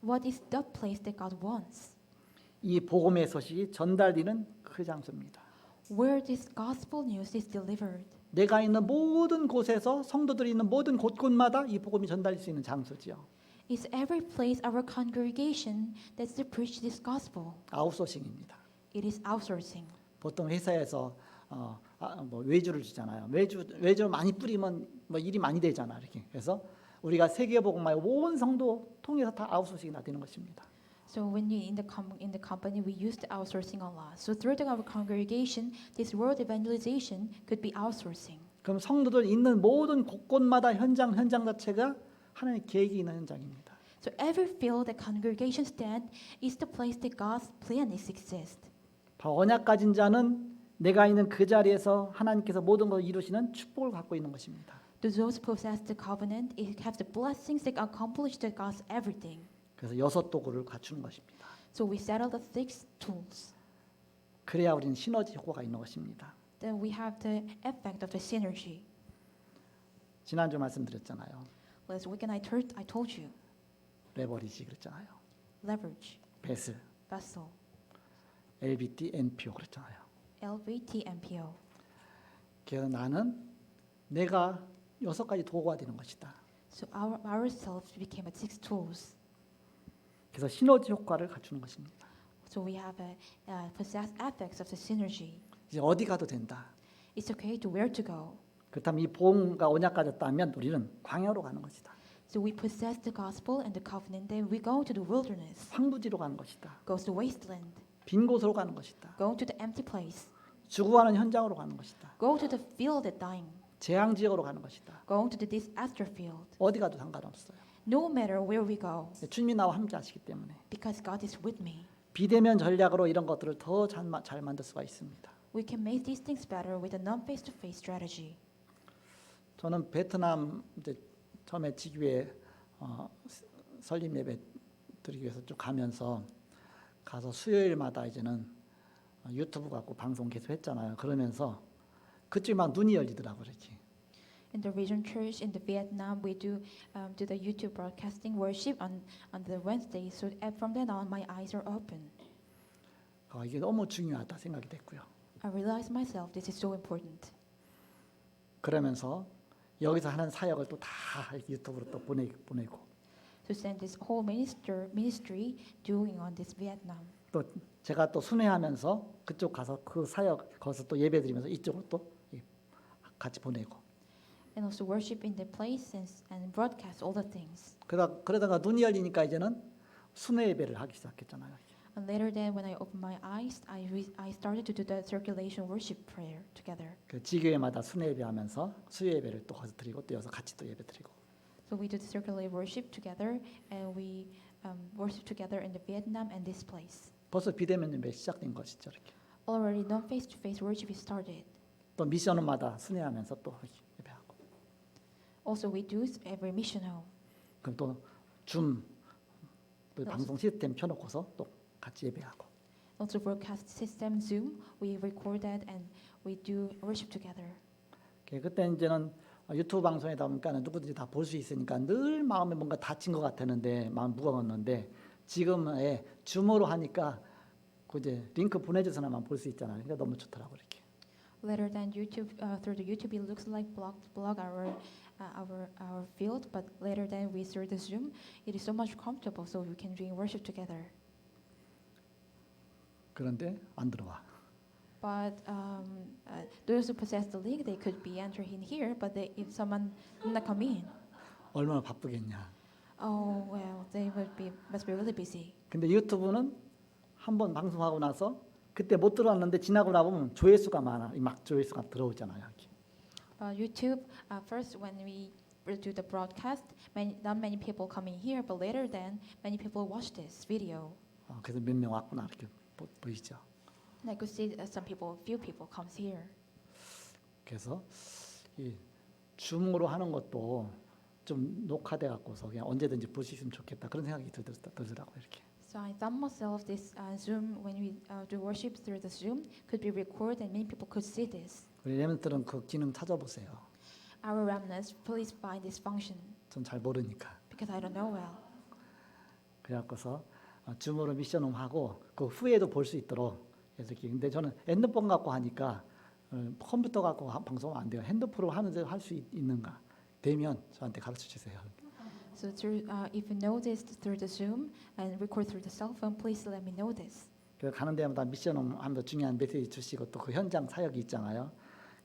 What is the place that God wants? 이 복음의 소식이 전달되는 그 장소입니다. Where this gospel news is delivered. 내가 있는 모든 곳에서 성도들이 있는 모든 곳곳마다 이 복음이 전달될 수 있는 장소지요. It's every place our congregation that's to preach this gospel. 아웃소싱입니다. It is outsourcing. 보통 회사에서 뭐 외주를 주잖아요. 외주 많이 뿌리면 뭐 일이 많이 되잖아. 이렇게. 그래서 우리가 세계복음화의 온 성도 통해서 다 아웃소싱이 다 되는 것입니다. So when you in the company, we use the outsourcing a lot. So through our congregation, this world evangelization could be outsourcing. 그럼 성도들 있는 모든 곳곳마다 현장 자체가 하나님의 계획이 있는 현장입니다. So every field that congregation stand is the place that God's plan is exist. 언약 가진 자는 내가 있는 그 자리에서 하나님께서 모든 것을 이루시는 축복을 갖고 있는 것입니다. Those who possess the covenant, it have the blessings that accomplish the God's everything. 그래서 6 도구를 갖추는 것입니다. So we settle the 6 tools. 그래야 우리는 시너지 효과가 있는 것입니다. Then we have the effect of the synergy. 지난주 말씀드렸잖아요. Last week I told you, 레버리지 그랬잖아요. leverage, 베슬, vessel, LBT, NPO 그랬잖아요. LVT, MPO. 그래서 나는 내가 6가지 도구가 되는 것이다. So ourselves became 6 tools. 그래서 시너지 효과를 갖추는 것입니다. So we have possess effects of the synergy. 이제 어디 가도 된다. It's okay to where to go. 그렇다면 이 복음과 언약 가졌다면 우리는 광야로 가는 것이다. So we possess the gospel and the covenant. Then we go to the wilderness, 황무지로 가는 것이다. go to the wasteland, 빈 곳으로 가는 것이다. go to the empty place, 죽어가는 현장으로 가는 것이다. go to the field at dying, 재앙 지역으로 가는 것이다. go to the disaster field. 어디 가도 상관없어요. No matter where we go, 주님이 나와 함께 하시기 때문에 because God is with me, 비대면 전략으로 이런 것들을 더 잘 만들 수가 있습니다. we can make these things better with a non-face-to-face strategy. 저는 베트남 이제 처음에 지교회 설립 예배 드리기 위해서 쭉 가서 수요일마다 이제는 유튜브 갖고 방송 계속 했잖아요. 그러면서 그쪽에 막 눈이 열리더라고요. 이렇게. In the Vision Church in the Vietnam, we do the YouTube broadcasting worship on the Wednesday. So from then on, my eyes are open. 이게 너무 중요하다 생각이 됐고요. I realized myself this is so important. 그러면서 여기서 하는 사역을 또 다 유튜브로 또 보내고 To send this whole ministry doing on this Vietnam. 또 제가 또 순회하면서 그쪽 가서 그 사역 거기서 또 예배드리면서 이쪽으로 또 같이 보내고 And also worship in the place and broadcast all the things. 그러다가 눈이 열리니까 이제는 순회 예배를 하기 시작했잖아요. And later then, when I opened my eyes, I started to do the circulation worship prayer together. 그 지교회마다 순회 예배하면서 수요 예배를 또 거기서 드리고 또 여기서 같이 또 예배드리고 So we do the circulation worship together, and we worship together in the Vietnam and this place. 벌써 비대면 예배 시작된 것이죠. 이렇게 Already, non face-to-face worship is started. 또 미션마다 순회하면서 또 예배하고 Also, we do every missional. 그럼 또 줌 또 방송 시스템 켜놓고서 또 같이 예배하고 Also, broadcast system Zoom. We record that and we do worship together. 그때 이제는 유튜브 방송에다 보니까 누구든지 다 볼 수 있으니까 늘 마음에 뭔가 다친 것 같았는데 마음 무거웠는데 지금은 줌으로 하니까 그 이제 링크 보내줘서만 볼 수 있잖아요. 그러니까 너무 좋더라고 이렇게. Later than YouTube, through the YouTube, it looks like blog our field. But later than we through the Zoom, it is so much comfortable, so we can do worship together. 그런데 안 들어와. But those who possess the link, they could be entering here. But if someone not come in, 얼마나 바쁘겠냐. oh well, they must be really busy. 근데 유튜브는 한번 방송하고 나서 그때 못 들어왔는데 지나고 나보면 조회수가 많아. 막 조회수가 들어오잖아요. 이렇게. YouTube, first when we do the broadcast, not many people come in here, but later then many people watch this video. 그래서 몇 명 왔구나 이렇게 보이죠. And I could see few people comes here. 그래서 이 줌으로 하는 것도 좀 녹화돼 갖고서 그냥 언제든지 볼 수 있으면 좋겠다 그런 생각이 들더라고요. 이렇게. So I thought myself this Zoom when we do worship through the Zoom could be recorded and many people could see this. 우리 렘넌트들은 그 기능 찾아보세요. Our remnants, please find this function 전 잘 모르니까. because I don't know well. 그래갖고서 줌으로 미션홈 하고 그 후에도 볼 수 있도록 그래서 이렇게. 근데 저는 핸드폰 갖고 하니까 컴퓨터 갖고 방송은 안 돼요. 핸드폰으로 하는데 할 수 있는가? 되면 저한테 가르쳐 주세요. So through, if you know this through the Zoom and record through the cell phone, please let me know this. 그래서 가는 데마다 미션홈 하면서 중요한 메시지 주시고 또 그 현장 사역이 있잖아요.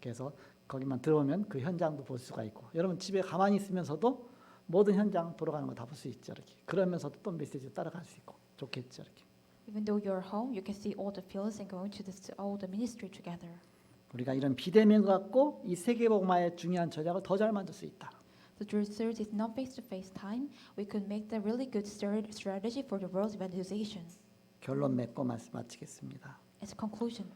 그래서 거기만 들어오면 그 현장도 볼 수가 있고 여러분 집에 가만히 있으면서도 모든 현장 돌아가는 거 다 볼 수 있죠. 이렇게. 그러면서도 또 메시지 따라갈 수 있고 좋겠죠. 이렇게. Even though you're home, you can see all the fields and go to all the ministry together. 우리가 이런 비대면 갖고 이 세계복음화의 중요한 전략을 더 잘 만들 수 있다. So through this not face-to-face time, we could make the really good strategy for the world's evangelization. 결론 맺고 마치겠습니다. As a conclusion,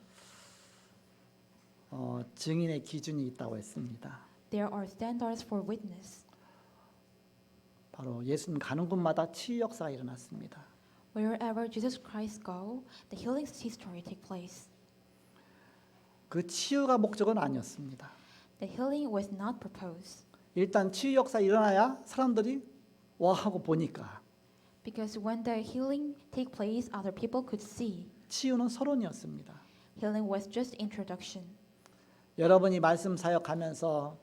증인의 기준이 있다고 했습니다. there are standards for witness. 바로 예수님 가는 곳마다 치유 역사가 일어났습니다. Wherever Jesus Christ go, the healing history take place. 그 치유가 목적은 아니었습니다. The healing was not proposed. 일단 치유 역사 일어나야 사람들이 와 하고 보니까 Because when the healing take place, other people could see. 치유는 서론이었습니다. Healing was just introduction. 여러분이 말씀 사역하면서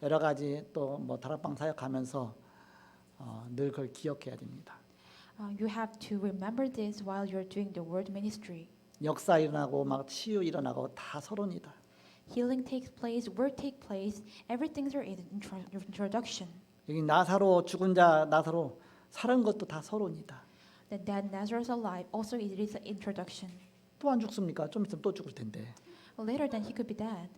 여러 가지 또 뭐 다락방 사역하면서 늘 그걸 기억해야 됩니다. You have to remember this while you're doing the word ministry. 역사 일어나고 막 치유 일어나고 다 서론이다. Healing takes place, word take place, everything's in introduction. 여기 나사로 죽은 자 나사로 살은 것도 다 서론이다. The dead Lazarus alive, also it is an introduction. 또 안 죽습니까? 좀 있으면 또 죽을 텐데. Later then he could be dead.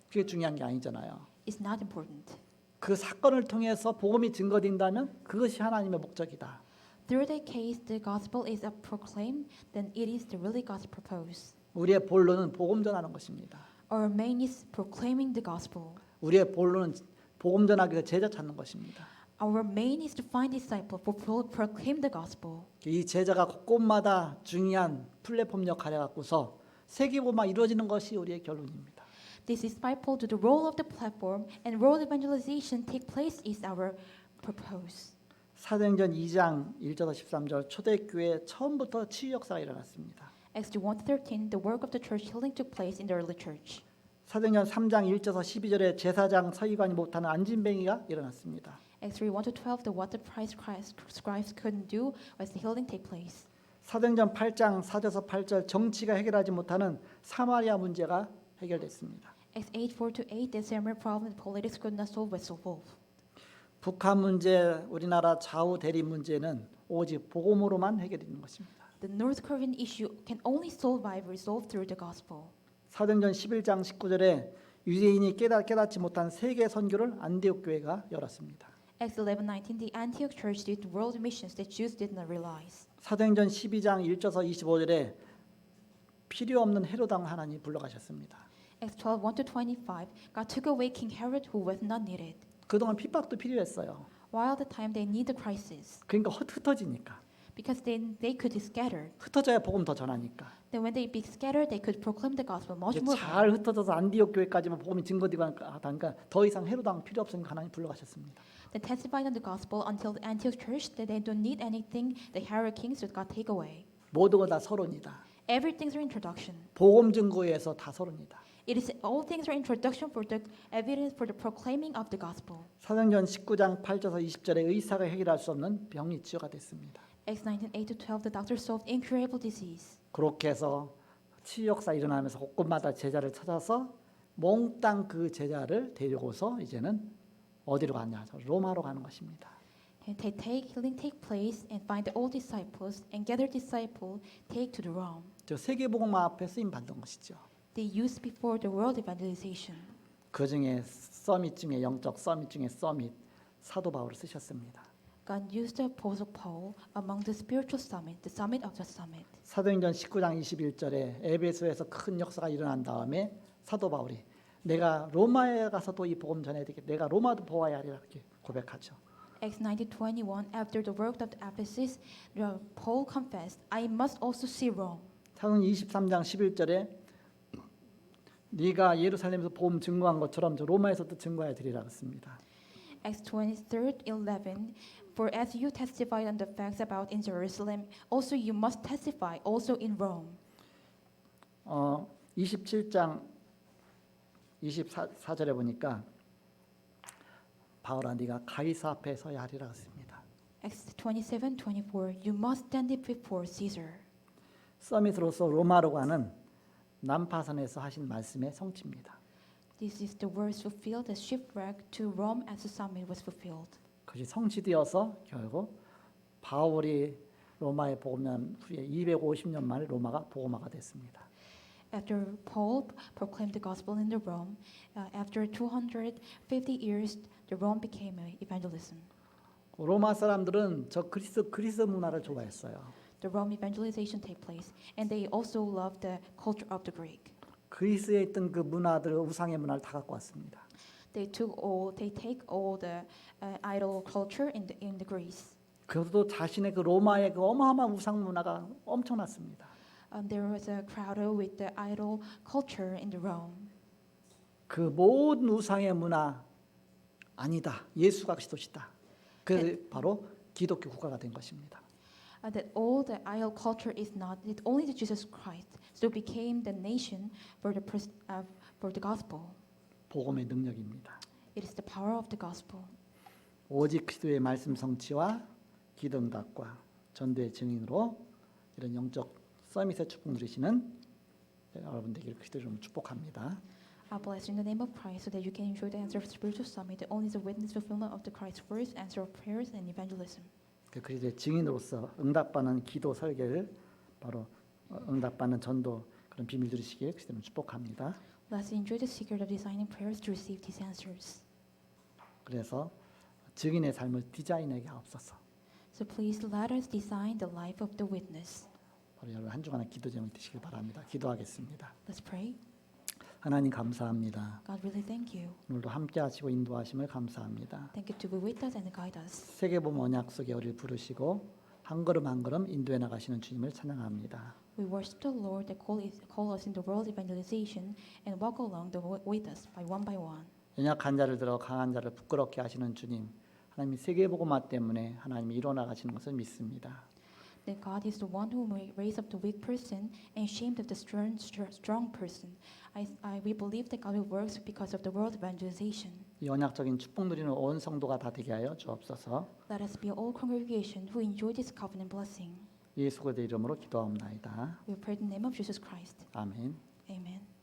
그게 중요한 게 아니잖아요. It's not important. 그 사건을 통해서 복음이 증거된다면 그것이 하나님의 목적이다. Through the case, the gospel is proclaimed, then it is the really God's purpose. 우리의 본론은 복음 전하는 것입니다. Our main is proclaiming the gospel. 우리의 본론은 복음 전하기 위해서 제자 찾는 것입니다. Our main is to find disciple for proclaim the gospel. 이 제자가 곳곳마다 중요한 플랫폼 역할을 갖고서 세계복음화 이루어지는 것이 우리의 결론입니다. This disciple do the role of the platform and world evangelization take place is our purpose. 사도행전 2장 1절에서 13절 초대교회 처음부터 치유 역사가 일어났습니다. Acts 1:13, the work of the church healing took place in the early church. 사도행전 3장 1절에서 12절에 제사장 서기관이 못하는 안진뱅이가 일어났습니다. Acts 1:12, the what the scribes couldn't do was the healing take place. 사도행전 8장 4절에서 8절 정치가 해결하지 못하는 사마리아 문제가 해결됐습니다. Acts 8:4-8, the Syrian problem, the politics could not solve was solved. 북한 문제, 우리나라 좌우 대립 문제는 오직 복음으로만 해결되는 것입니다. The North Korean issue can only resolved through the gospel. 사도행전 11장 19절에 유대인이 깨닫지 못한 세계 선교를 안디옥 교회가 열었습니다. Acts 11:19, the Antioch church did world missions that Jews did not realize. 사도행전 12장 1절에서 25절에 필요 없는 헤로당 하나님 불러가셨습니다. Acts 12:1-25, God took away King Herod who was not needed. 그동안 핍박도 필요했어요. While the time they need the crisis, 그러니까 흩어지니까. because they could be scattered. 흩어져야 복음 더 전하니까. Then when they be scattered, they could proclaim the gospel much more. 잘 흩어져서 안디옥 교회까지만 복음이 증거되고 하다니까 더 이상 헤로당 필요 없으니까 하나님 불러가셨습니다. They testified on the gospel until the Antioch church that they don't need anything. The Herod kings that God take away. 모두가 다 서론이다. Everything's an introduction. 복음 증거에서 다 서론이다. It is all things are introduction for the evidence for the proclaiming of the gospel. 사도행전 19장 8절에서 20절에 의사가 해결할 수 없는 병이 치유가 됐습니다. Acts 19:8-12, the doctor solved incurable disease. 그렇게 해서 치유 역사 일어나면서 곳곳마다 제자를 찾아서 몽땅 그 제자를 데리고서 이제는 어디로 갔냐? 로마로 가는 것입니다. And they healing take place and find the old disciples and gather disciples take to the Rome. 저 세계복음화 앞에 쓰임 받는 것이죠. They used before the world evangelization. 그 중에 서밋 중에 영적 서밋 중에 서밋 사도 바울을 쓰셨습니다. God used the apostle Paul among the spiritual summit, the summit of the summit. 사도행전 19장 21절에 에베소에서 큰 역사가 일어난 다음에 사도 바울이 내가 로마에 가서도 이 복음 전해야 되겠다. 내가 로마도 보아야 하리라 이렇게 고백하죠. Acts 19:21. After the work of Ephesus, Paul confessed, "I must also see Rome." 사도행 23장 11절에 네가 예루살렘에서 복음 증거한 것처럼 저 로마에서도 증거해 드리라 했습니다. Acts 23:11. For as you testified on the facts about in Jerusalem, also you must testify also in Rome. 27장 24절에 보니까 바울아 네가 가이사 앞에 서야 하리라 했습니다. Acts 27:24. You must stand it before Caesar. 서밋으로서 로마로 가는 난파선에서 하신 말씀의 성취입니다. This is the words fulfilled as shipwreck to Rome as the summit was fulfilled. 그것이 성취되어서 결국 바울이 로마에 복음한 후에 250년 만에 로마가 복음화가 됐습니다. After Paul proclaimed the gospel in the Rome, after 250 years, the Rome became evangelism. 로마 사람들은 저 그리스 문화를 좋아했어요. The Rome evangelization take place, and they also loved the culture of the Greek. 그리스에 있던 그 문화들 우상의 문화를 다 갖고 왔습니다. They take all the idol culture in the Greece. 그것도 자신의 그 로마의 그 어마어마한 우상 문화가 엄청났습니다. There was a crowd with the idol culture in the Rome. 그 모든 우상의 문화 아니다. 예수가 그리스도시다. 그 바로 기독교 국가가 된 것입니다. That all the idol culture is not it only the Jesus Christ, so became the nation for the gospel. 복음의 능력입니다. It is the power of the gospel. 오직 그리스도의 말씀 성취와 기도응답과 전도의 증인으로 이런 영적 서밋의 축복 누리시는 여러분 되기를 그리스도로 좀 축복합니다. I bless you in the name of Christ, so that you can enjoy the answer of spiritual summit, that only the witness fulfillment of the Christ's words, answer of prayers, and evangelism. 그 그리스도의 증인으로서 응답받는 기도 설계를 바로 응답받는 전도 그런 비밀 누리시기를 그리스도로 축복합니다. Let's enjoy the secret of designing prayers to receive these answers. 그래서 증인의 삶을 디자인하게 하옵소서. So please let us design the life of the witness. 바로 여러분 한 주간의 기도 제목이 되시길 바랍니다. 기도하겠습니다. Let's pray. 하나님 감사합니다. God, really thank you. 오늘도 함께하시고 인도하심을 감사합니다. Thank you to be with us and guide us. 세계복음 언약 속에 우리를 부르시고 한 걸음 한 걸음 인도해 나가시는 주님을 찬양합니다. We worship the Lord that call us in the world evangelization and walk along with us by one. 연약한 자를 들어 강한 자를 부끄럽게 하시는 주님, 하나님이 세계복음화 때문에 하나님이 일어나가시는 것을 믿습니다. That God is the one who may raise up the weak person and shame the strong person. We believe that God will work because of the world evangelization. 이 언약적인 축복 누리는 온 성도가 다 되게 하여 주옵소서. Let us be all congregation who enjoy this covenant blessing. 예수 그리스도의 이름으로 기도하옵나이다. We pray in the name of Jesus Christ. 아멘. Amen.